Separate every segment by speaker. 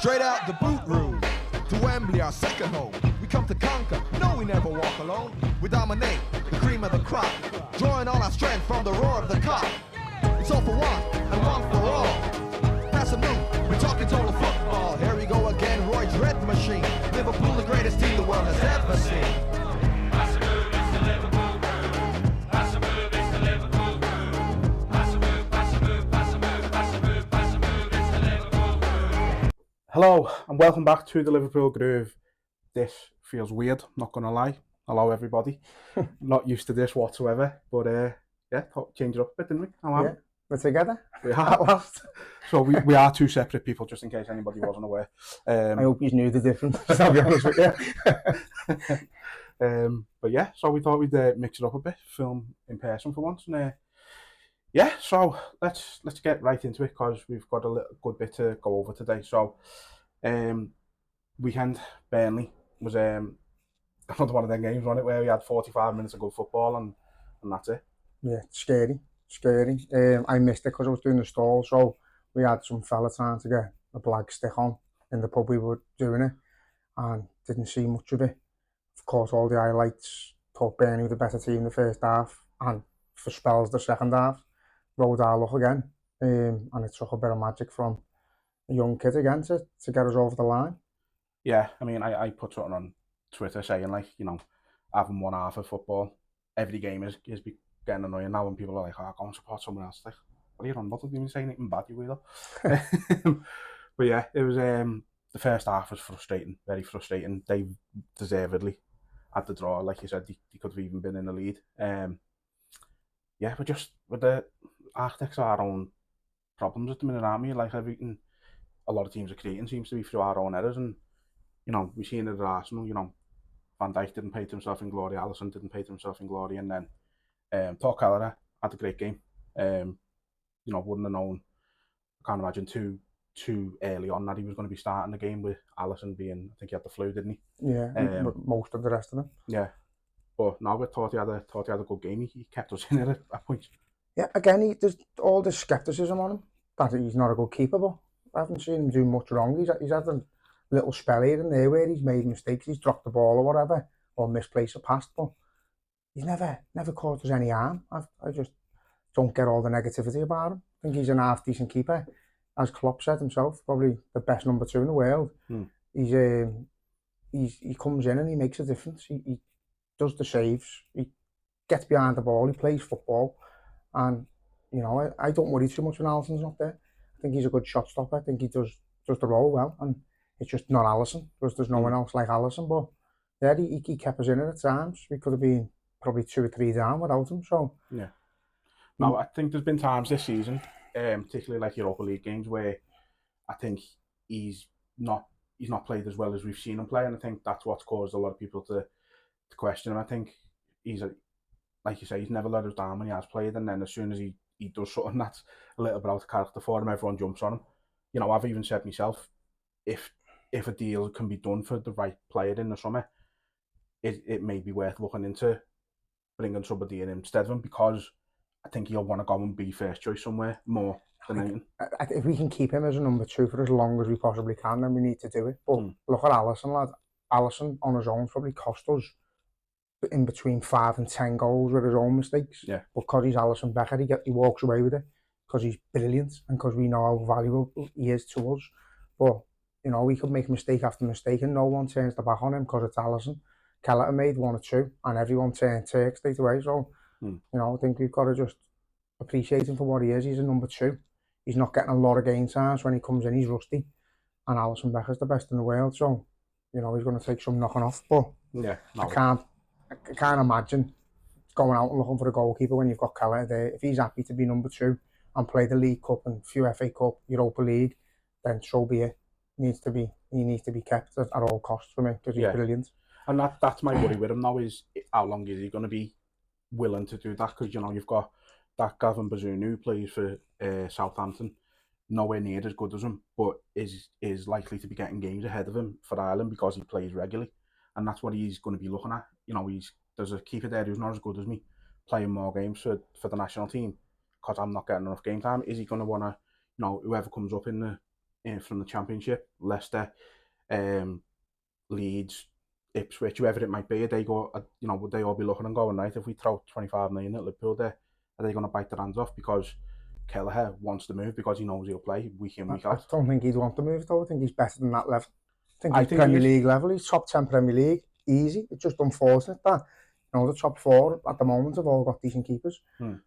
Speaker 1: Straight out the boot room to Wembley, our second home. We come to conquer, no, we never walk alone. We dominate the cream of the crop, drawing all our strength from the roar of the cock. It's all for one and one for all. Pass a move, we're talking total football. Here we go again, Roy's red machine. Liverpool, the greatest team the world has ever seen.
Speaker 2: Pass a move, it's the Liverpool crew. Pass a move, it's the Liverpool crew. Pass a move, pass a move, pass a move, pass a move, pass a move, it's the Liverpool crew.
Speaker 3: Hello and welcome back to the Liverpool Groove. This feels weird, not gonna lie. Hello everybody. Not used to this whatsoever, but yeah, thought change it up a bit, didn't we?
Speaker 4: Yeah, we're together.
Speaker 3: We are.
Speaker 4: At last.
Speaker 3: So we are two separate people, just in case anybody wasn't aware.
Speaker 4: I hope you knew the difference. I'll be honest with you.
Speaker 3: But yeah, so we thought we'd mix it up a bit, film in person for once, and yeah. So let's get right into it because we've got a good bit to go over today. So weekend Burnley was another one of them games, wasn't it, where we had 45 minutes of good football and that's it.
Speaker 4: Yeah, scary. I missed it because I was doing the stall, so we had some fella trying to get a black stick on in the pub we were doing it, and didn't see much of it. Of course, all the highlights thought Burnley were the better team in the first half, and for spells the second half, rode our luck again, and it took a bit of magic from a young kid again to get us over the line.
Speaker 3: Yeah, I mean, I put something on Twitter saying, like, you know, having one half of football, every game is getting annoying now when people are like, go and support someone else. Like, what are you on? What did you even say anything bad, you either? But yeah, it was, the first half was frustrating, very frustrating. They deservedly had the draw. Like you said, they could have even been in the lead. Yeah, but just with the architects of our own problems at the minute, aren't we? Like, everything a lot of teams are creating seems to be through our own errors, and you know, we've seen it at Arsenal, you know, Van Dijk didn't paint himself in glory, Alisson didn't paint himself in glory, and then Paul Kelleher had a great game. You know, wouldn't have known, I can't imagine too early on that he was going to be starting the game with Alisson being, I think he had the flu, didn't he?
Speaker 4: Yeah, most of the rest of them.
Speaker 3: Yeah, but no, we thought he had a good game. He kept us in it at points.
Speaker 4: Yeah, again, there's all this scepticism on him that he's not a good keeper, but I haven't seen him do much wrong. He's had a little spell here and there where he's made mistakes, he's dropped the ball or whatever, or misplaced a pass, but he's never caused us any harm. I just don't get all the negativity about him. I think he's an half decent keeper, as Klopp said himself, probably the best number 2 in the world. He comes in and he makes a difference. He does the saves, he gets behind the ball, he plays football, and you know, I don't worry too much when Alisson's not there. I think he's a good shot stopper. I think he does the role well, and it's just not Alisson, because there's no one else like Alisson. But yeah, he kept us in it at times. We could have been probably 2 or 3 down without him. So
Speaker 3: yeah. No, I think there's been times this season, particularly like Europa League games, where I think he's not played as well as we've seen him play, and I think that's what's caused a lot of people to question him. I think he's like you say, he's never let us down when he has played, and then as soon as he does something that's a little bit out of character for him, everyone jumps on him. You know, I've even said myself, if a deal can be done for the right player in the summer, it may be worth looking into bringing somebody in instead of him, because I think he'll want to go and be first choice somewhere more than anything.
Speaker 4: If we can keep him as a number 2 for as long as we possibly can, then we need to do it. But look at Alisson, lad. Alisson on his own probably cost us in between 5 and 10 goals with his own mistakes.
Speaker 3: Yeah.
Speaker 4: But because he's Alisson Becker, he walks away with it because he's brilliant and because we know how valuable he is to us. But you know, we could make mistake after mistake and no one turns the back on him because it's Alisson. Kelleher made 1 or 2 and everyone turned Turk straight away. So, you know, I think we've got to just appreciate him for what he is. He's a number 2. He's not getting a lot of game times. When he comes in, he's rusty. And Alisson Becker's the best in the world. So, you know, he's going to take some knocking off. But
Speaker 3: yeah, no.
Speaker 4: I can't imagine going out and looking for a goalkeeper when you've got Kelleher there. If he's happy to be number 2 and play the League Cup and a few FA Cup, Europa League, then so be it. He needs to be kept at all costs for me because he's brilliant. And
Speaker 3: that's my worry with him now, is how long is he going to be willing to do that? Because, you know, you've got that Gavin Bazunu who plays for Southampton, nowhere near as good as him, but is likely to be getting games ahead of him for Ireland because he plays regularly, and that's what he's going to be looking at. You know, there's a keeper there who's not as good as me, playing more games for the national team because I'm not getting enough game time. Is he going to want to, you know, whoever comes up in from the Championship, Leicester, Leeds, Ipswich, whoever it might be, they go, would they all be looking and going, right, if we throw 25 million at Liverpool there, are they going to bite their hands off because Kelleher wants to move because he knows he'll play week in, week out?
Speaker 4: I don't think he'd want to move though. I think he's better than that level. I think he's
Speaker 3: he
Speaker 4: Premier
Speaker 3: is.
Speaker 4: League level. He's top 10 Premier League. Easy. It's just unfortunate that the top 4 at the moment have all got decent keepers.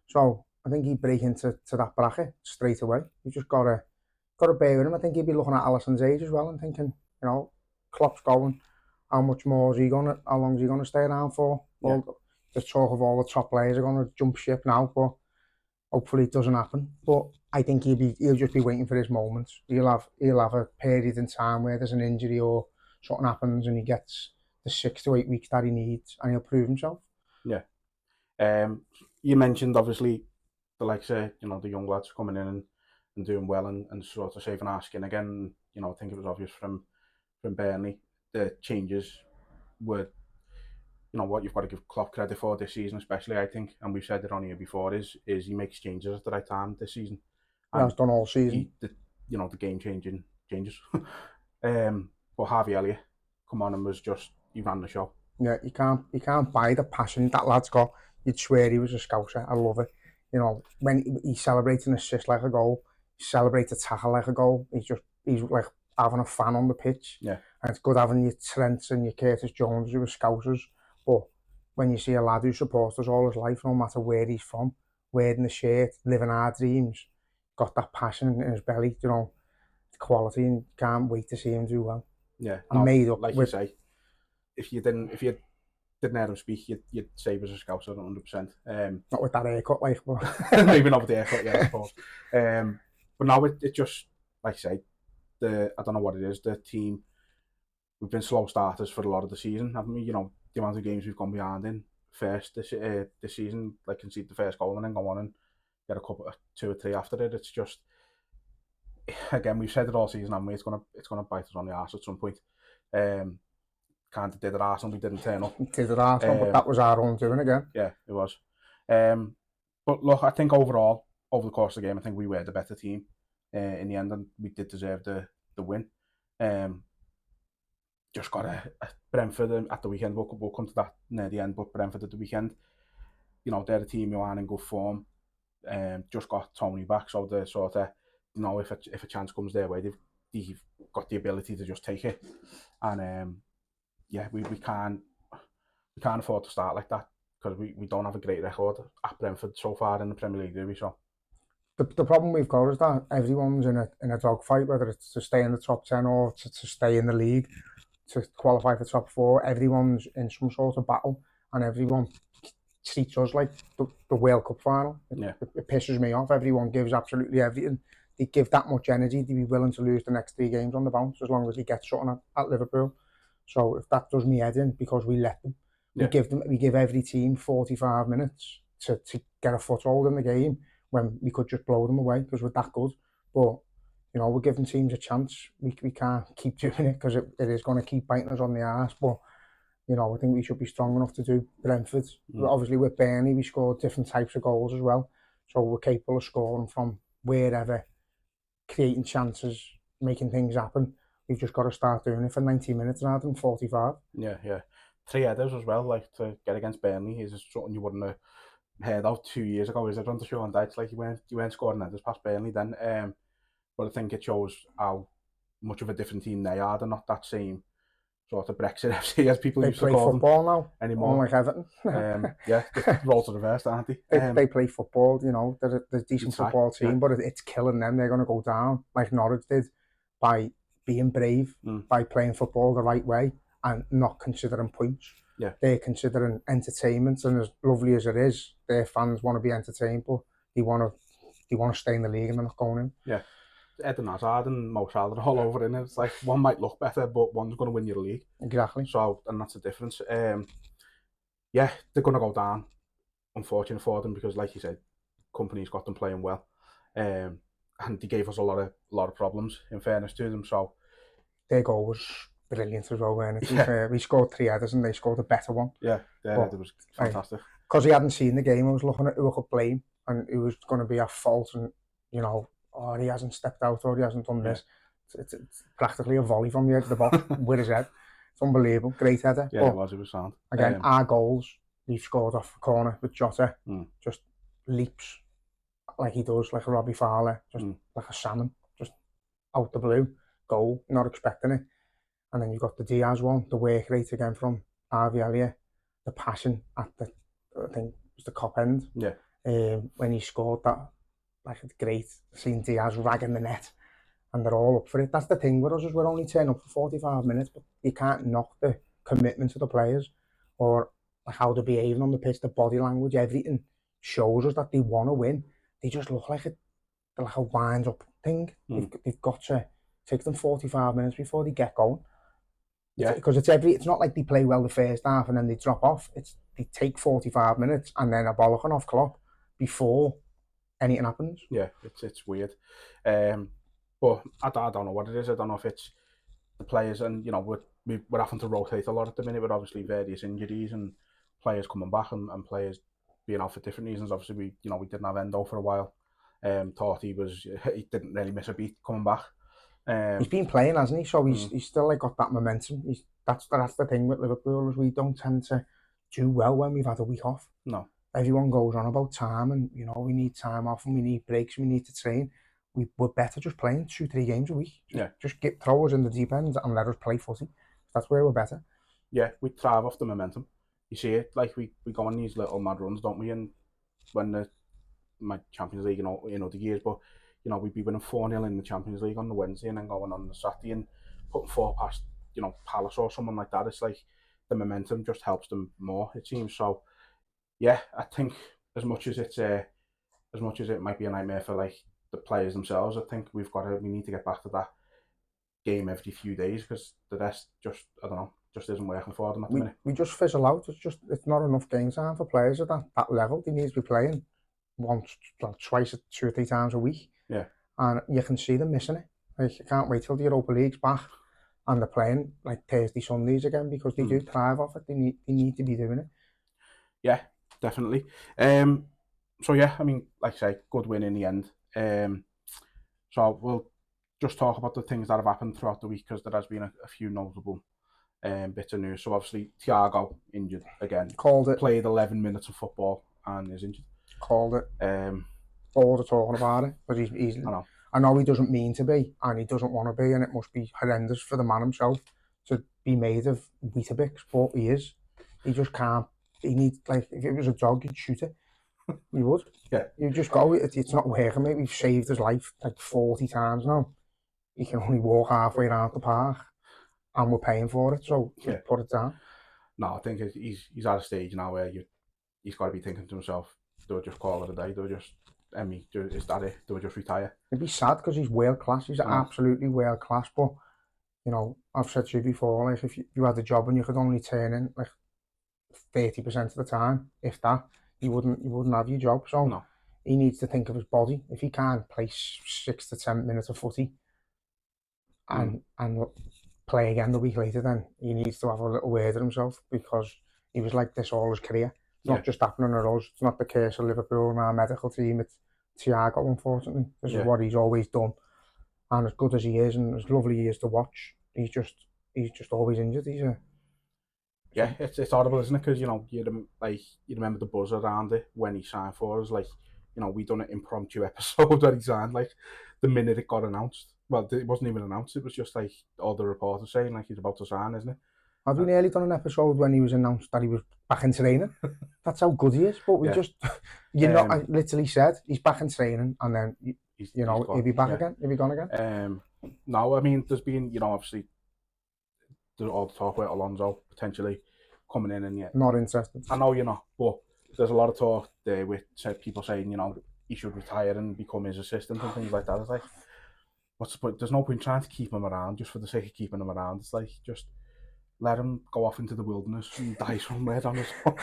Speaker 4: So I think he'd break into that bracket straight away. You just gotta bear with him. I think he'd be looking at Alisson's age as well and thinking, Klopp's going. How much more is he gonna? How long is he gonna stay around for?
Speaker 3: Yeah.
Speaker 4: The talk of all the top players are gonna jump ship now, but hopefully it doesn't happen. But I think he'll just be waiting for his moments. He'll have a period in time where there's an injury or something happens and he gets the 6 to 8 weeks that he needs and he'll prove himself.
Speaker 3: Yeah. You mentioned obviously the likes of the young lads coming in and doing well and sort of saving our skin again. I think it was obvious from Burnley. The changes were, what you've got to give Klopp credit for this season, especially, I think, and we've said it on here before, is he makes changes at the right time this season.
Speaker 4: He has done all season.
Speaker 3: The game-changing changes. But Harvey Elliott come on and he ran the show.
Speaker 4: Yeah, you can't buy the passion that lad's got. You'd swear he was a scouser. I love it. When he celebrates an assist like a goal, he celebrates a tackle like a goal. He's like having a fan on the pitch.
Speaker 3: Yeah.
Speaker 4: And it's good having your Trents and your Curtis Jones who are scousers. But when you see a lad who supports us all his life, no matter where he's from, wearing the shirt, living our dreams, got that passion in his belly, the quality, and can't wait to see him do well.
Speaker 3: Yeah.
Speaker 4: And made up.
Speaker 3: Like you say, if you didn't hear him speak, you'd say he was a scouser 100%.
Speaker 4: Not with that haircut, like, but
Speaker 3: maybe not with the haircut, yeah, I suppose. But now it just, like I say, I don't know what it is, the team, we've been slow starters for a lot of the season, haven't we? The amount of games we've gone behind in first this season, like concede the first goal and then go on and get a couple, 2 or 3 after it. It's just, again, we've said it all season, haven't we? It's gonna bite us on the arse at some point. Kind of did at Arsenal, we didn't turn up.
Speaker 4: Did at Arsenal, but that was our own doing again.
Speaker 3: Yeah, it was. But look, I think overall, over the course of the game, I think we were the better team in the end, and we did deserve the win. Just got a Brentford at the weekend. We'll come to that near the end, but Brentford at the weekend, they're a team who aren't in good form. Just got Tony back, so they're sort of, if a chance comes their way, they've got the ability to just take it. And we can't afford to start like that because we don't have a great record at Brentford so far in the Premier League, do we? So
Speaker 4: the problem we've got is that everyone's in a dogfight, whether it's to stay in the top 10 or to stay in the league, to qualify for top 4. Everyone's in some sort of battle, and everyone treats us like the World Cup final. It pisses me off. Everyone gives absolutely everything. They give that much energy to be willing to lose the next 3 games on the bounce as long as they get something at Liverpool. So if that does me head in, because we let them, we give every team 45 minutes to get a foothold in the game when we could just blow them away because we're that good. But we're giving teams a chance. We can't keep doing it because it is going to keep biting us on the arse. But I think we should be strong enough to do Brentford. Obviously with Burnley, we scored different types of goals as well, so we're capable of scoring from wherever, creating chances, making things happen. We've just got to start doing it for 90 minutes rather than 45.
Speaker 3: Yeah. 3 headers as well, like to get against Burnley is something you wouldn't have heard of 2 years ago, is it? On the show on Dice, like you weren't scoring headers past Burnley then. But I think it shows how much of a different team they are. They're not that same sort of Brexit FC as people used to call them.
Speaker 4: They play football now
Speaker 3: anymore.
Speaker 4: Unlike Everton.
Speaker 3: The roles are reversed, aren't they?
Speaker 4: They play football. They're a decent football team, but it's killing them. They're going to go down like Norwich did by being brave, by playing football the right way and not considering points.
Speaker 3: Yeah.
Speaker 4: They're considering entertainment, and as lovely as it is, their fans want to be entertained, but they want to stay in the league and they're not going in.
Speaker 3: Yeah. Eden Hazard and Mo Salah are all over in it. It's like one might look better, but one's going to win your league.
Speaker 4: Exactly.
Speaker 3: So, and that's the difference. They're going to go down. Unfortunate for them because, like you said, company's got them playing well, and they gave us a lot of problems. In fairness to them, so
Speaker 4: their goal was brilliant as well, wasn't it? Yeah. We scored 3 headers and they scored a better one.
Speaker 3: Yeah, it was fantastic.
Speaker 4: Because he hadn't seen the game, I was looking at who I could blame, and it was going to be at fault, and he hasn't stepped out or he hasn't done this. it's practically a volley from the edge of the box with his head. It's unbelievable, great header.
Speaker 3: Yeah,
Speaker 4: But
Speaker 3: it was sound.
Speaker 4: again, our goals, we've scored off the corner with Jota, just leaps like he does, like a Robbie Fowler, just like a salmon, just out the blue, goal, not expecting it. And then you've got the Diaz one, the work rate again from Harvey Elliott, the passion at the, I think it was the cop end.
Speaker 3: Yeah.
Speaker 4: When he scored that, like it's great seeing Diaz ragging the net, and they're all up for it. That's the thing with us, is we're only turning up for 45 minutes, but you can't knock the commitment to the players or how they're behaving on the pitch, the body language, everything shows us that they want to win. They just look like a wind up thing. They've got to take them 45 minutes before they get going.
Speaker 3: Yeah,
Speaker 4: because it's not like they play well the first half and then they drop off. They take 45 minutes and then a bollocking off Klopp before anything happens.
Speaker 3: Yeah, it's weird. But I don't know what it is. I don't know if it's the players, and you know we're having to rotate a lot at the minute with obviously various injuries and players coming back and players being out for different reasons. Obviously we didn't have Endo for a while. Thought he didn't really miss a beat coming back.
Speaker 4: He's been playing, hasn't he? So he's still like got that momentum. That's the thing with Liverpool, is we don't tend to do well when we've had a week off.
Speaker 3: No.
Speaker 4: Everyone goes on about time, and we need time off and we need breaks, we need to train. We're better just playing 2-3 games a week. Just throw us in the deep end and let us play footy. That's where we're better.
Speaker 3: Yeah, we thrive off the momentum. You see it, like we go on these little mad runs, don't we? And when my Champions League in other years, but we'd be winning 4-0 in the Champions League on the Wednesday and then going on the Saturday and putting 4 past Palace or someone like that. It's like the momentum just helps them more, it seems. So yeah, I think as much as it might be a nightmare for like the players themselves, I think we need to get back to that game every few days, because the rest just isn't working for them at the minute.
Speaker 4: We just fizzle out. It's not enough game time for players at that level. They need to be playing twice, 2 or 3 times a week.
Speaker 3: Yeah.
Speaker 4: And you can see them missing it. Like, you can't wait till the Europa League's back and they're playing like Thursday, Sundays again, because they do thrive off it. They need to be doing it.
Speaker 3: Yeah, definitely. So yeah, I mean, like I say, good win in the end. So we'll just talk about the things that have happened throughout the week, because there has been a few notable bits of news. So obviously Thiago injured again.
Speaker 4: Called it.
Speaker 3: Played 11 minutes of football and is injured.
Speaker 4: Called it. All the talking about it, but he's I know he doesn't mean to be, and he doesn't want to be, and it must be horrendous for the man himself to be made of Weetabix, but he is. He just can't. He needs, like, if it was a dog, you'd shoot it. You would.
Speaker 3: Yeah.
Speaker 4: You just go, it's not working, mate. We've saved his life like 40 times now. He can only walk halfway around the park, and we're paying for it, so just put it down.
Speaker 3: No, I think he's at a stage now where he's got to be thinking to himself, do I just call it a day? Do I just, is that it? Do I just retire? It'd
Speaker 4: be sad, because he's world class. He's absolutely world class, but, I've said to you before, like, if you had a job and you could only turn in like 30% of the time, if that, you wouldn't have your job. So he needs to think of his body. If he can't play 6 to 10 minutes of footy and play again the week later, then he needs to have a little word at himself, because he was like this all his career. It's not just happening at us. It's not the case of Liverpool and our medical team. It's Thiago, unfortunately. This is what he's always done. And as good as he is, and as lovely he is to watch, he's just always injured.
Speaker 3: Yeah, it's horrible, isn't it? Because you remember the buzz around it when he signed for us. Like, we done an impromptu episode that he signed like the minute it got announced. Well, it wasn't even announced. It was just like all the reporters saying like he's about to sign, isn't it?
Speaker 4: Have we nearly done an episode when he was announced that he was back in training? That's how good he is. But we just, I literally said he's back in training, and then he'll be back again. He'll be gone again.
Speaker 3: No, I mean, there's been obviously there's all the talk about Alonso potentially coming in, and
Speaker 4: not interested.
Speaker 3: I know you're not, but there's a lot of talk there with people saying he should retire and become his assistant and things like that. It's like, what's the point? There's no point trying to keep him around just for the sake of keeping him around. It's like, just let him go off into the wilderness and die somewhere on his own.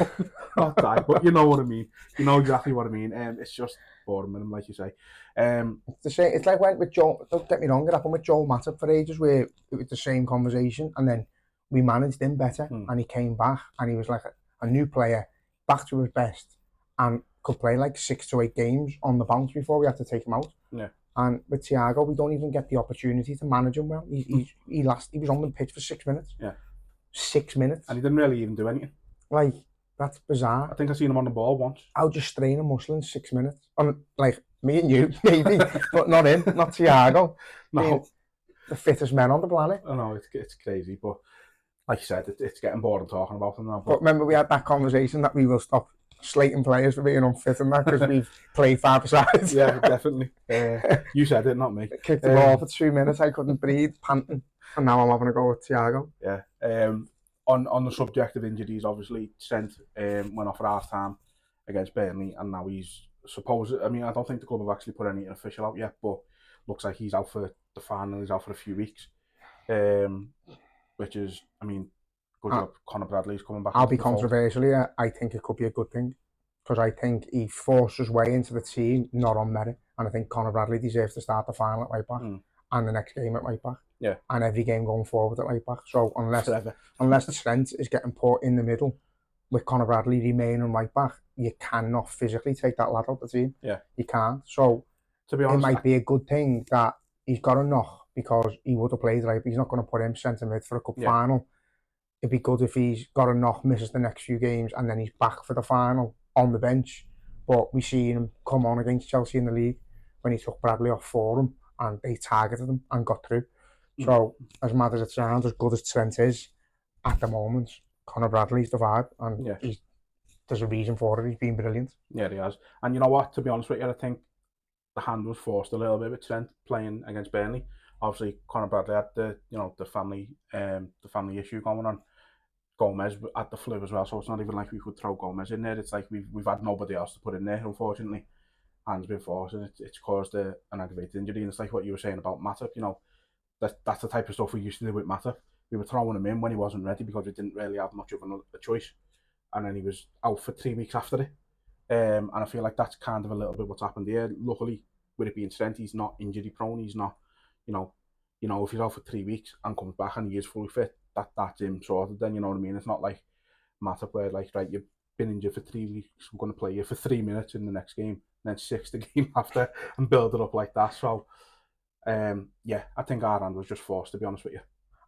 Speaker 3: Not die, but you know what I mean. You know exactly what I mean. It's just boring with him, like you say.
Speaker 4: It's the same. It's like went with Joe. Don't get me wrong. It happened with Joel Matip for ages, where it was the same conversation, and then we managed him better, and he came back, and he was like a new player, back to his best, and could play like 6 to 8 games on the bounce before we had to take him out.
Speaker 3: Yeah.
Speaker 4: And with Thiago, we don't even get the opportunity to manage him well. He was on the pitch for 6 minutes.
Speaker 3: Yeah.
Speaker 4: 6 minutes.
Speaker 3: And he didn't really even do anything.
Speaker 4: Like, that's
Speaker 3: I
Speaker 4: bizarre.
Speaker 3: think I seen him on the ball once.
Speaker 4: How do you strain a muscle in 6 minutes? Like, me and you, maybe, but not him, not Thiago.
Speaker 3: No,
Speaker 4: The fittest men on the planet.
Speaker 3: I know, it's crazy, but like you said, it's getting boring talking about him now.
Speaker 4: But remember, we had that conversation that we will stop slating players for being unfit and that because we've played 5 sides.
Speaker 3: Yeah, definitely. You said it, not me.
Speaker 4: Kicked the ball for 2 minutes, I couldn't breathe, panting. And now I'm having a go at Thiago.
Speaker 3: Yeah. On the subject of injuries, obviously, Trent went off at half time against Burnley, and now he's supposed. I mean, I don't think the club have actually put anything official out yet, but looks like he's out for the final. He's out for a few weeks, which is, I mean, good job. Conor Bradley's coming back.
Speaker 4: I'll be controversial here. I think it could be a good thing because I think he forced his way into the team, not on merit, and I think Conor Bradley deserves to start the final at right back and the next game at right back.
Speaker 3: Yeah.
Speaker 4: And every game going forward at right back. So unless Trent is getting put in the middle with Conor Bradley remaining right back, you cannot physically take that lad out the team.
Speaker 3: Yeah.
Speaker 4: You can't. So
Speaker 3: to be honest,
Speaker 4: it might be a good thing that he's got a knock because he would have played right, but he's not going to put him centre mid for a cup final. It'd be good if he's got a knock, misses the next few games, and then he's back for the final on the bench. But we seen him come on against Chelsea in the league when he took Bradley off for him and they targeted him and got through. So, as mad as it sounds, as good as Trent is, at the moment, Conor Bradley's the vibe, and there's a reason for it. He's been brilliant.
Speaker 3: Yeah, he has. And you know what? To be honest with you, I think the hand was forced a little bit with Trent playing against Burnley. Obviously, Conor Bradley had the family issue going on. Gomez had the flu as well, so it's not even like we could throw Gomez in there. It's like we've had nobody else to put in there, unfortunately. Hand's been forced, and it's caused an aggravated injury. And it's like what you were saying about Matip, that's the type of stuff we used to do with Matip. We were throwing him in when he wasn't ready because we didn't really have much of a choice. And then he was out for 3 weeks after it. And I feel like that's kind of a little bit what's happened here. Luckily, with it being Trent, he's not injury prone. He's not, if he's out for 3 weeks and comes back and he is fully fit, that's him sorted then, you know what I mean? It's not like Matip where like, right, you've been injured for 3 weeks, we're going to play you for 3 minutes in the next game, and then 6 the game after, and build it up like that. So, I think our hand was just forced, to be honest with you.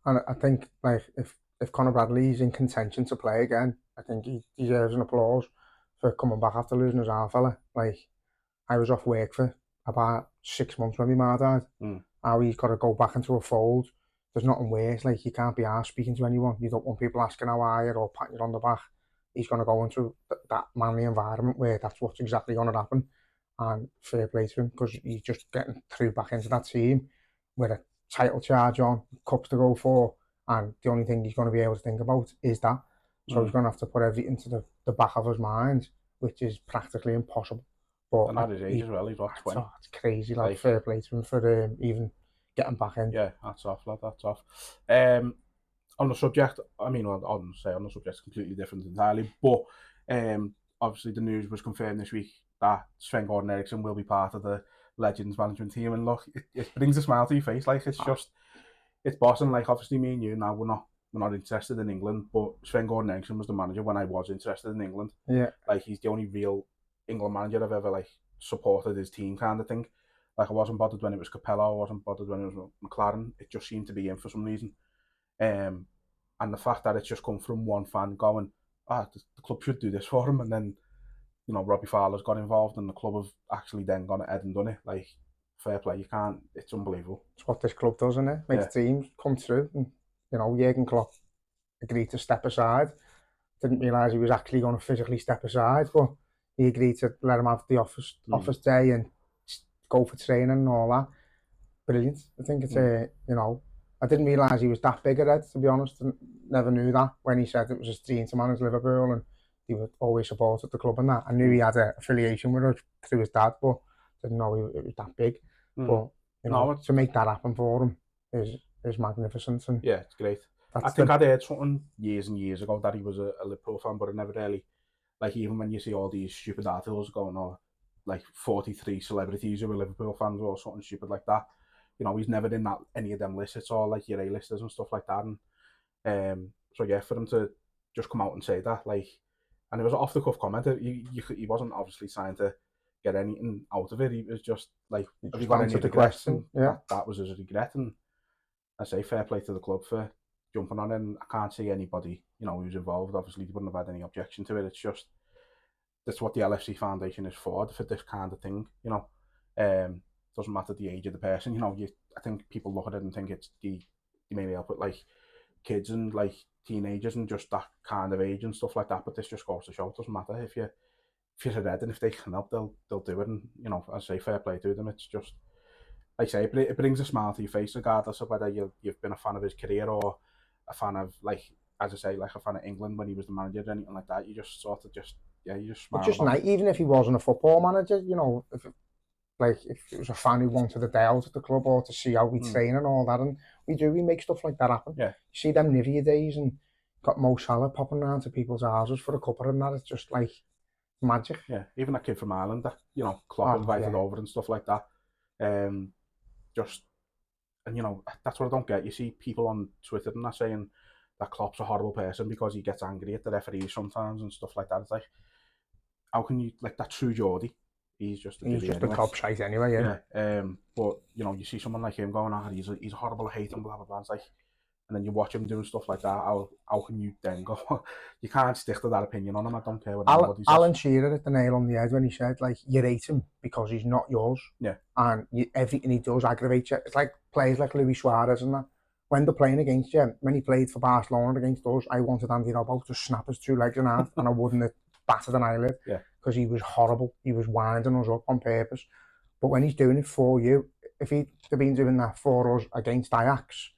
Speaker 4: And I think like if Conor Bradley's in contention to play again, I think he deserves an applause for coming back after losing his arm fella. Like, I was off work for about 6 months when my mum died. How he's got to go back into a fold. There's nothing worse. Like, you can't be arsed speaking to anyone. You don't want people asking how are you or patting you on the back. He's going to go into that manly environment where that's what's exactly going to happen. And fair play to him because he's just getting through back into that team with a title charge on, cups to go for, and the only thing he's going to be able to think about is that. So he's going to have to put everything to the back of his mind, which is practically impossible. But
Speaker 3: and at his age as well, he's what, 20?
Speaker 4: It's crazy, like fair play to him for even getting back in.
Speaker 3: Yeah, that's off, lad, that's off. On the subject, I mean, on the subject, completely different entirely, but obviously the news was confirmed this week that Sven Goran Eriksson will be part of the Legends management team, and look, it brings a smile to your face. Like, it's bossing. Like, obviously me and you now, we're not interested in England, but Sven Goran Eriksson was the manager when I was interested in England.
Speaker 4: Yeah,
Speaker 3: like, he's the only real England manager I've ever like supported his team kind of thing. Like, I wasn't bothered when it was Capello, I wasn't bothered when it was McLaren. It just seemed to be him for some reason. And the fact that it's just come from one fan going, the club should do this for him, and then Robbie Fowler's got involved and the club have actually then gone ahead and done it. Like, fair play, it's unbelievable.
Speaker 4: It's what this club does, isn't it? Makes teams come through. And, Jurgen Klopp agreed to step aside. Didn't realise he was actually going to physically step aside, but he agreed to let him have the office day and go for training and all that. Brilliant. I think it's I didn't realise he was that big a head, to be honest. Never knew that when he said it was his dream to manage Liverpool and he would always supported the club and that. I knew he had an affiliation with it through his dad, but didn't know it was that big. But to make that happen for him is magnificent. And
Speaker 3: yeah, it's great. I think I'd heard something years and years ago that he was a Liverpool fan, but I never really, like, even when you see all these stupid articles going on, like 43 celebrities who are Liverpool fans or something stupid like that, he's never in any of them lists. It's all like your A-listers and stuff like that. And so yeah, for him to just come out and say that, like, and it was an off-the-cuff comment. He wasn't obviously trying to get anything out of it. He was just like,
Speaker 4: He
Speaker 3: have
Speaker 4: just
Speaker 3: you got any
Speaker 4: answered the
Speaker 3: regrets?
Speaker 4: question,
Speaker 3: And
Speaker 4: yeah.
Speaker 3: that was his regret. And I say fair play to the club for jumping on it. And I can't see anybody, who's involved. Obviously, they wouldn't have had any objection to it. It's just, that's what the LFC Foundation is for this kind of thing, doesn't matter the age of the person, I think people look at it and think it's the maybe help with like kids and like teenagers and just that kind of age and stuff like that, but this just goes to show it doesn't matter if you're a red, and if they can help, they'll do it. And as I say, fair play to them. It's just, like I say, it brings a smile to your face regardless of whether you've been a fan of his career or a fan of, like, as I say, like a fan of England when he was the manager or anything like that. You just sort of you just smile.
Speaker 4: It's just nice, even if he wasn't a football manager, if it was a fan who wanted a day out at the club or to see how we train and all that, and we make stuff like that happen.
Speaker 3: Yeah.
Speaker 4: You see them Nivea days and got Mo Salah popping round to people's houses for a cuppa and that, it's just like magic.
Speaker 3: Yeah, even that kid from Ireland that, Klopp invited over and stuff like that. And that's what I don't get. You see people on Twitter and that saying that Klopp's a horrible person because he gets angry at the referees sometimes and stuff like that. It's like, how can you, like, that's True Geordie. He's just
Speaker 4: a club shite anyway, yeah.
Speaker 3: But you see someone like him going, he's a horrible, I hate him, blah blah blah. It's like, and then you watch him doing stuff like that. How can you then go? You can't stick to that opinion on him. I don't care what anybody says.
Speaker 4: Alan Shearer hit the nail on the head when he said, like, you hate him because he's not yours.
Speaker 3: Yeah.
Speaker 4: And everything he does aggravates you. It's like players like Luis Suarez and that. When they're playing against you, when he played for Barcelona against us, I wanted Andy Robbo to snap his 2 legs in half and I wouldn't have battered an eyelid.
Speaker 3: Yeah.
Speaker 4: Because he was horrible. He was winding us up on purpose. But when he's doing it for you, if he'd been doing that for us against Ajax,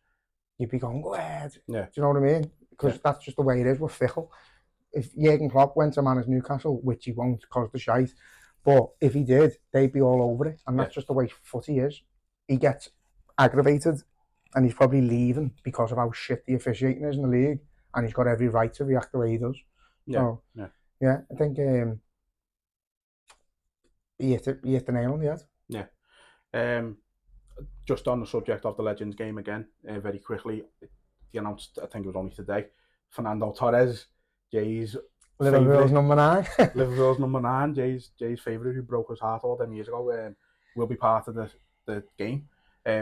Speaker 4: you'd be going, go ahead.
Speaker 3: Yeah.
Speaker 4: Do you know what I mean? Because that's just the way it is. We're fickle. If Jurgen Klopp went to manage Newcastle, which he won't because the shite, but if he did, they'd be all over it. And that's just the way footy is. He gets aggravated and he's probably leaving because of how shit the officiating is in the league, and he's got every right to react the way he does.
Speaker 3: Yeah.
Speaker 4: So, yeah, I think he hit the nail on the head.
Speaker 3: Yeah. Just on the subject of the Legends game again, very quickly, he announced, I think it was only today, Fernando Torres, Jay's
Speaker 4: Liverpool's number 9.
Speaker 3: Liverpool's number 9, Jay's favourite, who broke his heart all them years ago, will be part of the game,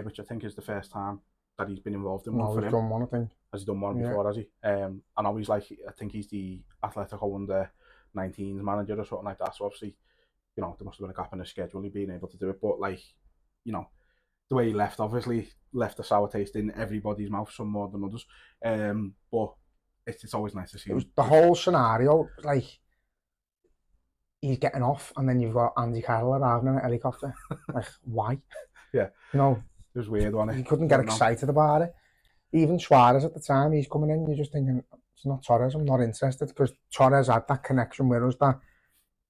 Speaker 3: which I think is the first time that he's been involved in one for him.
Speaker 4: He's done one, I think.
Speaker 3: Has he done one before, has he? I know he's I think he's the Atletico under 19s manager or something like that, so obviously, there must have been a gap in his schedule, he being able to do it, but the way he left, obviously, left a sour taste in everybody's mouth, some more than others. But it's always nice to see him.
Speaker 4: The whole scenario, like, he's getting off, and then you've got Andy Carroll arriving in a helicopter. Like, why?
Speaker 3: Yeah. It was weird, wasn't it?
Speaker 4: You couldn't get excited about it. Even Suarez at the time, he's coming in, you're just thinking, it's not Torres, I'm not interested, because Torres had that connection with us that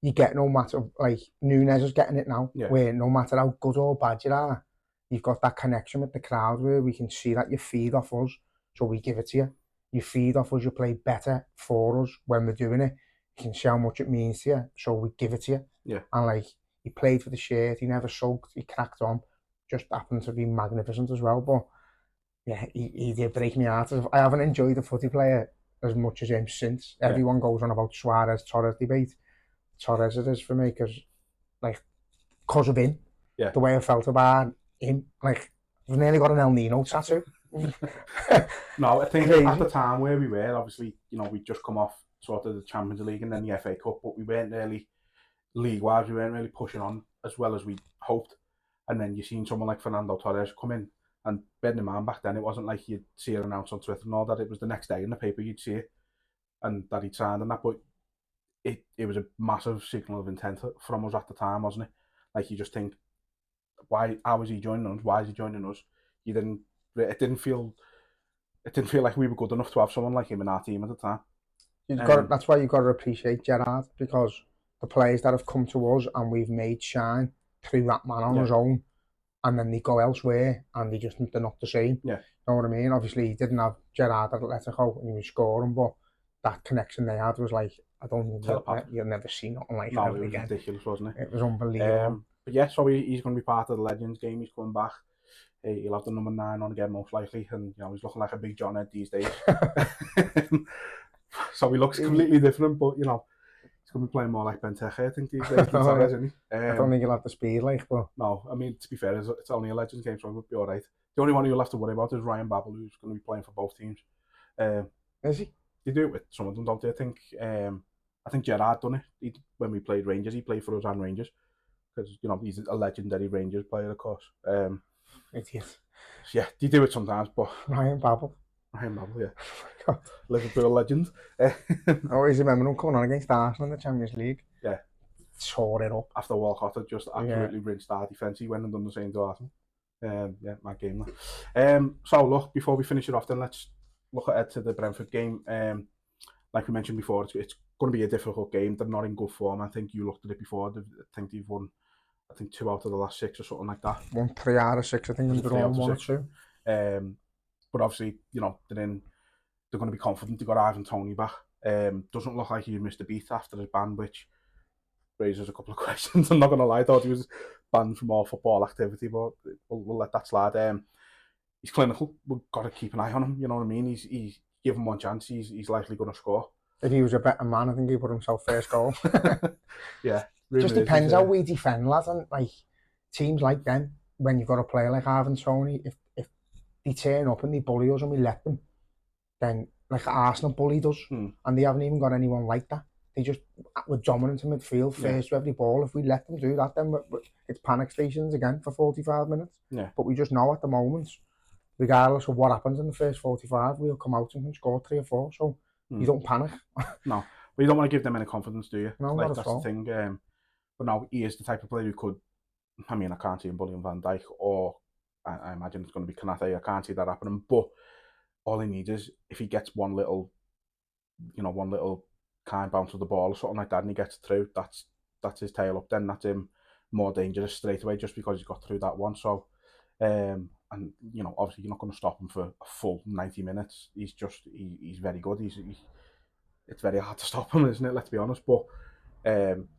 Speaker 4: you get no matter, like, Nunes is getting it now, where no matter how good or bad you are, you've got that connection with the crowd where we can see that you feed off us, so we give it to you. You feed off us, you play better for us when we're doing it. You can see how much it means to you, so we give it to you.
Speaker 3: Yeah.
Speaker 4: And, like, he played for the shirt, he never sulked, he cracked on. Just happened to be magnificent as well, but yeah, he did break me heart. I haven't enjoyed a footy player as much as him since. Yeah. Everyone goes on about Suarez-Torres debate. Torres it is for me, because of him. Yeah. The way I felt about him, like, I've nearly got an El Nino tattoo.
Speaker 3: No, I think at the time where we were, obviously, we'd just come off sort of the Champions League and then the FA Cup, but we weren't really, league-wise, we weren't really pushing on as well as we hoped. And then you seen someone like Fernando Torres come in, and bearing in mind back then, it wasn't like you'd see it announced on Twitter and all that. It was the next day in the paper you'd see it, and that he'd signed and that. But it was a massive signal of intent from us at the time, wasn't it? Like, you just think, how is he joining us? Why is he joining us? It didn't feel like we were good enough to have someone like him in our team at the time.
Speaker 4: That's why you've got to appreciate Gerrard, because the players that have come to us and we've made shine through that man on his own, and then they go elsewhere and they're not the same.
Speaker 3: Yeah.
Speaker 4: You know what I mean? Obviously, he didn't have Gerrard at Atletico and he was scoring, but that connection they had was like, I don't think you'll never see nothing like that again.
Speaker 3: It was ridiculous, wasn't it?
Speaker 4: It was unbelievable.
Speaker 3: But yeah, so he's going to be part of the Legends game. He's coming back. He'll have the number 9 on again, most likely, and he's looking like a big John Ed these days. So he looks completely different, but he's going to be playing more like Benteke, I think, these days than Torres, isn't he?
Speaker 4: I don't think he'll have the speed, like, but...
Speaker 3: No, I mean, to be fair, it's only a Legends game, so it would be all right. The only one you'll have to worry about is Ryan Babel, who's going to be playing for both teams.
Speaker 4: Is he?
Speaker 3: They do it with some of them, don't they? I think Gerrard done it. When we played Rangers, he played for us and Rangers. Because, you know, he's a legendary Rangers player, of course.
Speaker 4: Idiot.
Speaker 3: Yeah, they do it sometimes, but...
Speaker 4: Ryan Babel.
Speaker 3: Ryan Babel, yeah.
Speaker 4: Oh my God.
Speaker 3: Liverpool legend.
Speaker 4: I always remember him coming on against Arsenal in the Champions League.
Speaker 3: Yeah.
Speaker 4: Tore it up.
Speaker 3: After Walcott had just absolutely rinsed our defence, he went and done the same to Arsenal. Yeah, mad game. So, look, before we finish it off, then let's look ahead to the Brentford game. Like we mentioned before, it's going to be a difficult game. They're not in good form. I think you looked at it before. I think they've won, 2 out of the last 6 or something like that.
Speaker 4: Won 3 out of 6, I think, and drawn 1 or 2.
Speaker 3: But obviously, you know, they're going to be confident. They've got Ivan Toney back. Doesn't look like he missed a beat after his ban, which raises a couple of questions. I'm not going to lie, I thought he was banned from all football activity, but we'll let that slide. He's clinical. We've got to keep an eye on him. You know what I mean? He's give him one chance. He's likely going to score.
Speaker 4: If he was a better man, I think he'd put himself first goal.
Speaker 3: Yeah.
Speaker 4: Just depends how we defend, lad. And like teams like them, when you've got a player like Ivan Toney, if they turn up and they bully us and we let them, then like Arsenal bullied us, and they haven't even got anyone like that. They just were dominant in midfield, first to every ball. If we let them do that, then it's panic stations again for 45 minutes.
Speaker 3: Yeah.
Speaker 4: But we just know at the moment, regardless of what happens in the first 45, we'll come out and can score 3 or 4. So you don't panic.
Speaker 3: No, but you don't want to give them any confidence, do you?
Speaker 4: No,
Speaker 3: like,
Speaker 4: not
Speaker 3: that's
Speaker 4: at all.
Speaker 3: the thing. But no, he is the type of player who could. I mean, I can't see him bullying Van Dijk, or I imagine it's going to be Kanate. I can't see that happening. But all he needs is if he gets one little kind bounce of the ball or something like that, and he gets through. That's his tail up. Then that's him more dangerous straight away, just because he's got through that one. So, and you know, obviously you're not going to stop him for a full 90 minutes. He's very good. It's very hard to stop him, isn't it? Let's be honest. But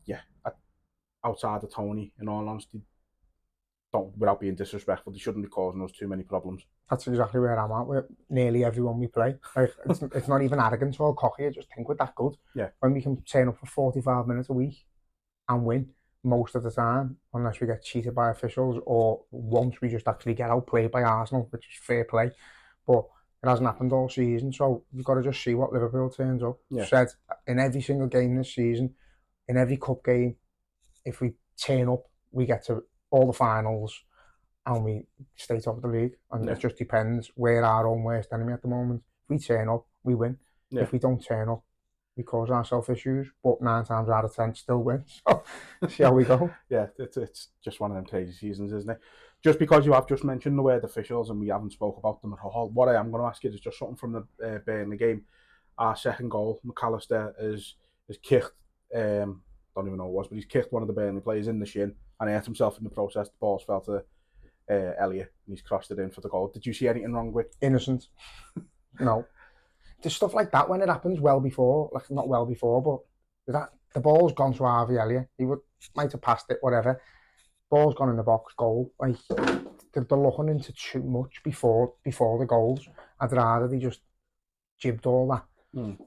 Speaker 3: yeah, outside of Toney, in all honesty, without being disrespectful, they shouldn't be causing us too many problems.
Speaker 4: That's exactly where I'm at with nearly everyone we play. Like, it's not even arrogance or cocky. I just think we're that good.
Speaker 3: Yeah.
Speaker 4: When we can turn up for 45 minutes a week and win most of the time, unless we get cheated by officials, or once we just actually get outplayed by Arsenal, which is fair play. But it hasn't happened all season, so you've got to just see what Liverpool turns up.
Speaker 3: Yeah.
Speaker 4: Said in every single game this season, in every cup game, if we turn up, we get to all the finals and we stay top of the league. And it just depends. We're our own worst enemy at the moment. If we turn up, we win.
Speaker 3: Yeah.
Speaker 4: If we don't turn up, we cause ourselves issues, but 9 times out of 10 still win. So see how we go.
Speaker 3: Yeah, it's just one of them crazy seasons, isn't it? Just because you have just mentioned the word officials and we haven't spoke about them at all, what I am going to ask you is just something from the Burnley game. Our second goal, McAllister has kicked, don't even know what it was, but he's kicked one of the Burnley players in the shin and hurt himself in the process. The ball's fell to Elliot and he's crossed it in for the goal. Did you see anything wrong with?
Speaker 4: Innocent. No. There's stuff like that when it happens not well before, but the ball's gone to Harvey Elliott. He might have passed it, whatever. Ball's gone in the box, goal. Like, they're looking into too much before the goals. I'd rather they just jibbed all that.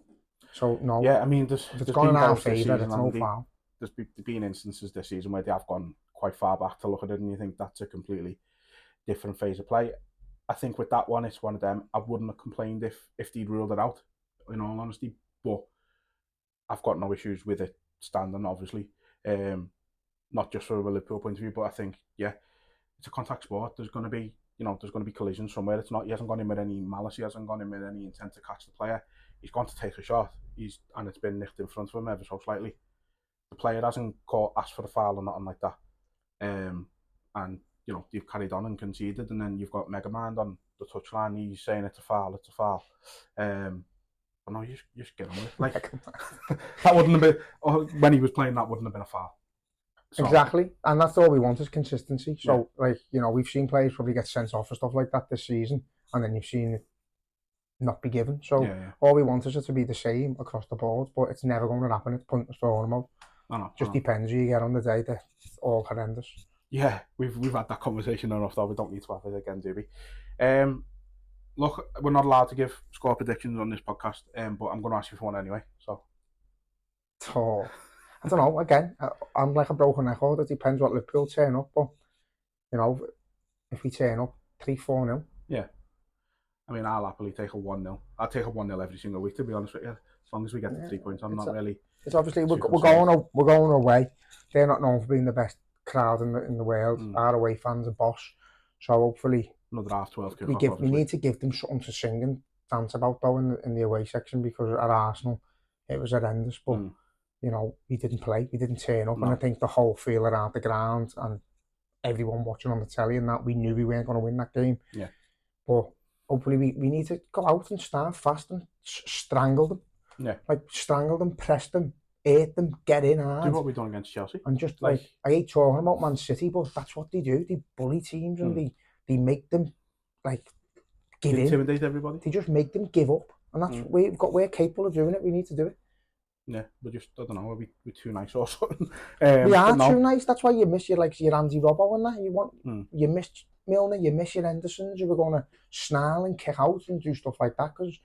Speaker 4: So, no.
Speaker 3: Yeah, I mean,
Speaker 4: if it's gone in our favour, it's no foul.
Speaker 3: There's been instances this season where they have gone quite far back to look at it and you think that's a completely different phase of play. I think with that one, it's one of them. I wouldn't have complained if they'd ruled it out, in all honesty. But I've got no issues with it standing, obviously. Not just from a Liverpool point of view, but I think, yeah, it's a contact sport. There's going to be collisions somewhere. It's not. He hasn't gone in with any malice. He hasn't gone in with any intent to catch the player. He's gone to take a shot. And it's been nicked in front of him ever so slightly. The player hasn't asked for a foul or nothing like that. And you know, you've carried on and conceded, and then you've got Megamind on the touchline. He's saying it's a foul. But no, you just get on with it. Like that wouldn't have been when he was playing. That wouldn't have been a foul. So,
Speaker 4: exactly, and that's all we want is consistency. So, like, you know, we've seen players probably get sent off for stuff like that this season, and then you've seen it not be given. So, all we want is it to be the same across the board, but it's never going to happen. It's pointless throwing them out. Just depends who you get on the day. They're all horrendous. Yeah,
Speaker 3: we've had that conversation enough, though. We don't need to have it again, do we? Look, we're not allowed to give score predictions on this podcast, but I'm going to ask you for one anyway. So,
Speaker 4: I don't know, again, I'm like a broken record. It depends what Liverpool turn up, but, you know, if we turn up 3-4-0.
Speaker 3: Yeah. I mean, I'll happily take a 1-0. I'll take a 1-0 every single week, to be honest with you. As long as we get the 3 points, I'm not really...
Speaker 4: It's obviously,
Speaker 3: too
Speaker 4: we're
Speaker 3: concerned.
Speaker 4: going away. They're not known for being the best crowd in the world.
Speaker 3: Mm.
Speaker 4: Our away fans are boss. So hopefully,
Speaker 3: Another half-12
Speaker 4: we
Speaker 3: kick-off, obviously.
Speaker 4: need to give them something to sing and dance about, though, in the away section, because at Arsenal, it was horrendous. But, you know, we didn't play. We didn't turn up.
Speaker 3: No.
Speaker 4: And I think the whole feel around the ground and everyone watching on the telly and that, we knew we weren't going to win that game.
Speaker 3: Yeah.
Speaker 4: But hopefully we need to go out and start fast and strangle them.
Speaker 3: Yeah.
Speaker 4: Like, strangle them, press them, hit them, get in hard.
Speaker 3: Do what we've done against Chelsea.
Speaker 4: And just like, I hate talking about Man City, but that's what they do. They bully teams and they make them like give in.
Speaker 3: Intimidate everybody.
Speaker 4: They just make them give up. And that's we're capable of doing it. We need to do it.
Speaker 3: Yeah, we're just, I don't know, we're too nice or something.
Speaker 4: We are too nice. That's why you miss your Andy Robbo and that. You miss Milner, you miss your Hendersons. You were going to snarl and kick out and do stuff like that, because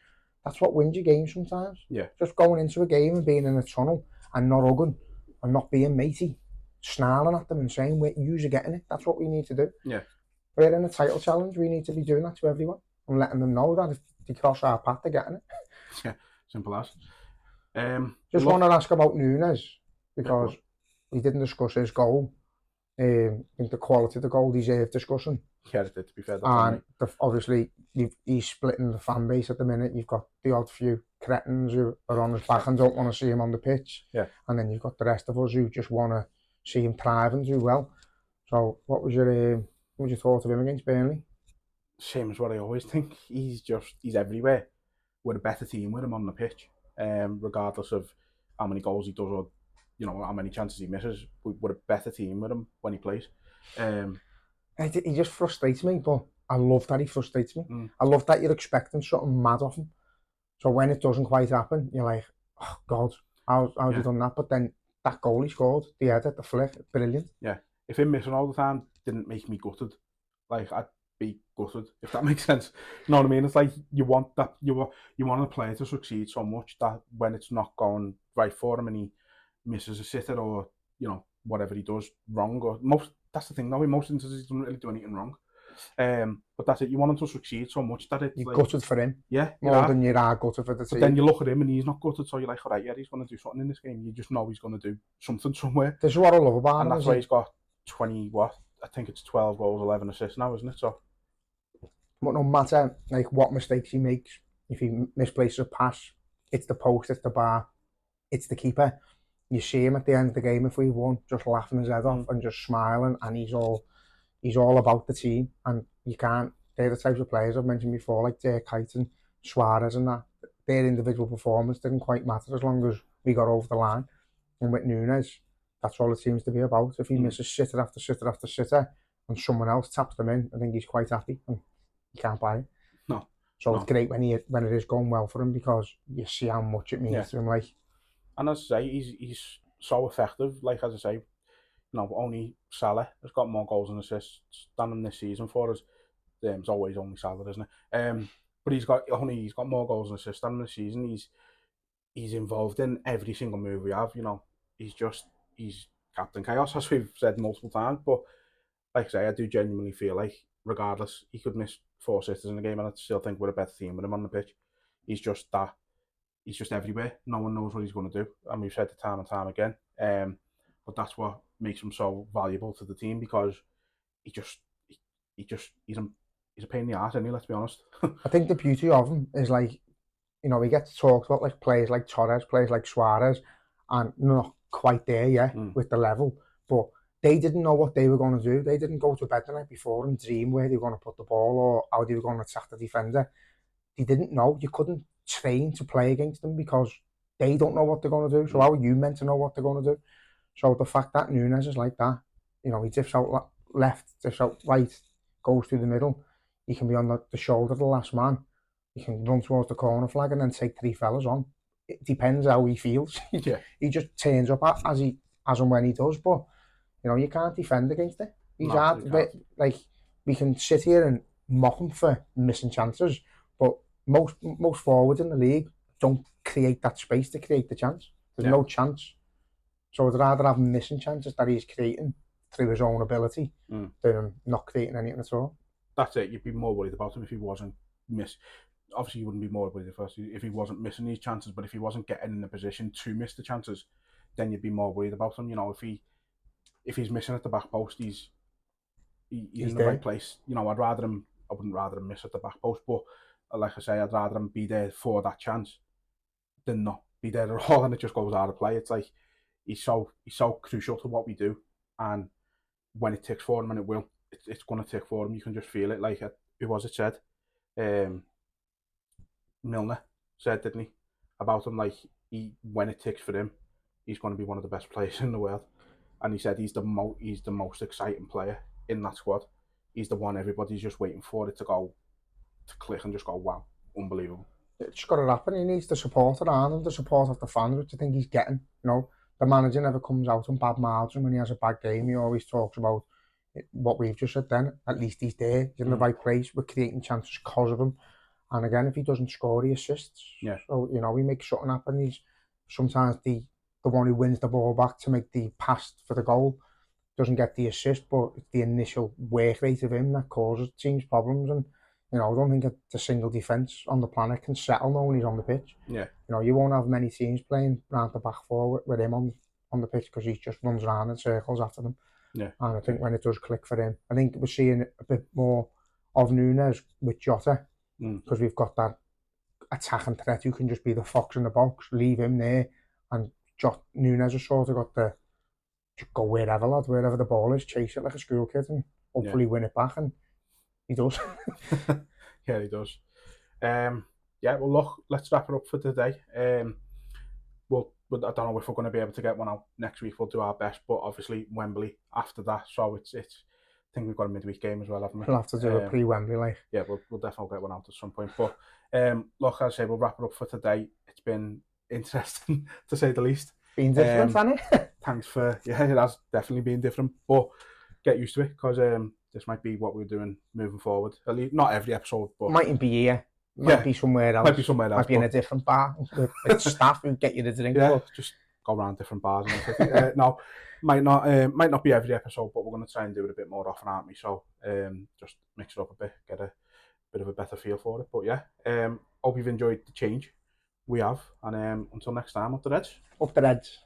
Speaker 4: that's what wins your game sometimes.
Speaker 3: Yeah.
Speaker 4: Just going into a game and being in a tunnel and not hugging and not being matey, snarling at them and saying, you're getting it. That's what we need to do.
Speaker 3: Yeah.
Speaker 4: We're in a title challenge. We need to be doing that to everyone and letting them know that if they cross our path, they're getting it.
Speaker 3: Yeah, simple as.
Speaker 4: Just want to ask about Nunes, because we didn't discuss his goal. I think the quality of the goal deserved discussing.
Speaker 3: Yeah, it did, to be fair.
Speaker 4: And obviously, he's splitting the fan base at the minute. You've got the odd few cretins who are on his back and don't want to see him on the pitch.
Speaker 3: Yeah.
Speaker 4: And then you've got the rest of us who just want to see him thrive and do well. So, what was your thought of him against Burnley?
Speaker 3: Same as what I always think. He's everywhere. We're a better team with him on the pitch, regardless of how many goals he does or how many chances he misses. We're a better team with him when he plays.
Speaker 4: He just frustrates me, but I love that he frustrates me. I love that you're expecting something mad of him. So when it doesn't quite happen, you're like, oh God, how's he done that? But then that goal he scored, the header, the flick, brilliant.
Speaker 3: Yeah. If him missing all the time didn't make me gutted, like I'd be gutted, if that makes sense. You know what I mean? It's like you want that, you want a player to succeed so much that when it's not going right for him and he misses a sitter or whatever he does wrong, or that's the thing though, in most instances he doesn't really do anything wrong. But that's it, you want him to succeed so much that it's
Speaker 4: you're
Speaker 3: like,
Speaker 4: gutted for him.
Speaker 3: Yeah.
Speaker 4: More than you are gutted for the team.
Speaker 3: But then you look at him and he's not gutted, so you're like, alright, yeah, he's going to do something in this game. You just know he's going to do something somewhere.
Speaker 4: This is what I love about him.
Speaker 3: And that's why he's got 12 goals, 11 assists now, isn't it? So,
Speaker 4: but no matter like what mistakes he makes, if he misplaces a pass, it's the post, it's the bar, it's the keeper. You see him at the end of the game, if we won, just laughing his head off and just smiling, and he's all about the team. And you can't, they're the types of players I've mentioned before, like Dirk Kuyt and Suarez and that. Their individual performance didn't quite matter as long as we got over the line. And with Nunes, that's all it seems to be about. If he misses sitter after sitter after sitter and someone else taps them in, I think he's quite happy and you can't buy it.
Speaker 3: No.
Speaker 4: So it's great when it is going well for him, because you see how much it means to him. Like,
Speaker 3: and as I say, he's so effective. Like as I say, only Salah has got more goals and assists than him this season for us. It's always only Salah, isn't it? But he's got more goals and assists than him this season. He's involved in every single move we have. He's Captain Chaos, as we've said multiple times. But like I say, I do genuinely feel like, regardless, he could miss 4 sitters in the game, and I still think we're a better team with him on the pitch. He's just everywhere. No one knows what he's going to do, and we've said it time and time again. But that's what makes him so valuable to the team, because he's a pain in the arse, isn't he? Let's be honest.
Speaker 4: I think the beauty of him is, like, we get to talk about like players like Torres, players like Suarez, and not quite there yet with the level, but they didn't know what they were going to do. They didn't go to bed the night before and dream where they were going to put the ball or how they were going to attack the defender. They didn't know. You couldn't train to play against them because they don't know what they're going to do. So how are you meant to know what they're going to do? So the fact that Nunes is like that, he dips out left, dips out right, goes through the middle. He can be on the shoulder of the last man. He can run towards the corner flag and then take 3 fellas on. It depends how he feels. He just turns up as and when he does, but you can't defend against it. He's hard. Like, we can sit here and mock him for missing chances, but most forwards in the league don't create that space to create the chance. There's no chance. So I'd rather have him missing chances that he's creating through his own ability
Speaker 3: Mm.
Speaker 4: than him not creating anything at all.
Speaker 3: That's it. You'd be more worried about him if he wasn't obviously you wouldn't be more worried if he wasn't missing these chances, but if he wasn't getting in a position to miss the chances, then you'd be more worried about him. You know, if he's missing at the back post, he's in the
Speaker 4: there.
Speaker 3: right place. You know, I wouldn't rather him miss at the back post, but like I say, I'd rather him be there for that chance than not be there at all and it just goes out of play. It's like he's so crucial to what we do, and when it ticks for him, and it will, it's going to tick for him. You can just feel it. Like who was it said? Milner said, didn't he, about him? Like when it ticks for him, he's going to be one of the best players in the world. And he said he's the most exciting player in that squad. He's the one everybody's just waiting for it to click and just go, wow, unbelievable.
Speaker 4: It's got to happen. He needs the support around him, the support of the fans, which I think he's getting. You know, the manager never comes out and badmouths him when he has a bad game. He always talks about what we've just said then. At least he's there. He's in the right place. We're creating chances because of him. And again, if he doesn't score, he assists.
Speaker 3: Yeah.
Speaker 4: So, you know, we make something happen. He's sometimes the one who wins the ball back to make the pass for the goal. Doesn't get the assist, but it's the initial work rate of him that causes teams problems. And, you know, I don't think a single defence on the planet can settle no when he's on the pitch.
Speaker 3: Yeah.
Speaker 4: You know, you won't have many teams playing round the back four with him on the pitch because he just runs around in circles after them.
Speaker 3: Yeah.
Speaker 4: And I think when it does click for him, I think we're seeing a bit more of Nunes with Jota because we've got that attacking threat who can just be the fox in the box, leave him there, and Nunes has sort of got the just go wherever, lad, wherever the ball is, chase it like a school kid and hopefully win it back, and he does.
Speaker 3: Yeah, he does. Yeah, well, look, let's wrap it up for today. I don't know if we're going to be able to get one out next week. We'll do our best, but obviously Wembley after that. So it's. I think we've got a midweek game as well, haven't we?
Speaker 4: We'll have to do a pre-Wembley, like.
Speaker 3: Yeah, we'll definitely get one out at some point. But look, as I say, we'll wrap it up for today. It's been interesting to say the least.
Speaker 4: Been different, hasn't it?
Speaker 3: Thanks for it has definitely been different, but get used to it because this might be what we're doing moving forward. At least not every episode, but
Speaker 4: mightn't be here. Might be somewhere else. Might be in a different bar with staff who get you the drink.
Speaker 3: Yeah, just go around different bars. And no, might not be every episode, but we're going to try and do it a bit more often, aren't we? So just mix it up a bit, get a bit of a better feel for it. But yeah, hope you've enjoyed the change. We have, and until next time, up the Reds.
Speaker 4: Up the Reds.